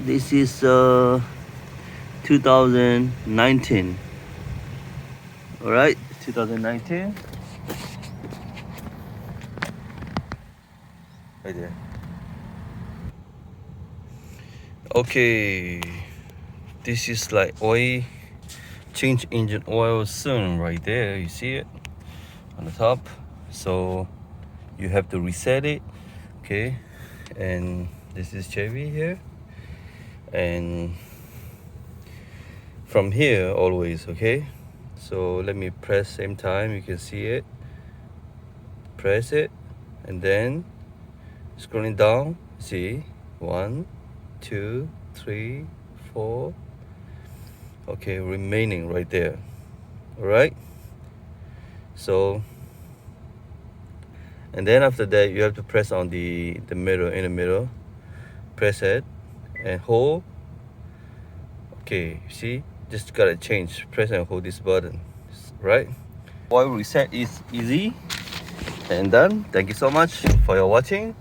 This is 2019. All right, 2019. Right there. Okay, this is like oil. Change engine oil soon. Right there, you see it on the top. So you have to reset it. Okay, and this is Chevy here, and from here always. Okay, so let me press same time. You can see it. Press it, and then scrolling down. See, 1, 2, 3, 4. Okay, remaining right there. All right. So, and then after that, you have to press on the middle, in the middle. Press it and hold. Okay, see, just gotta change. Press and hold this button, right? Oil reset is easy and done. Thank you so much for your watching.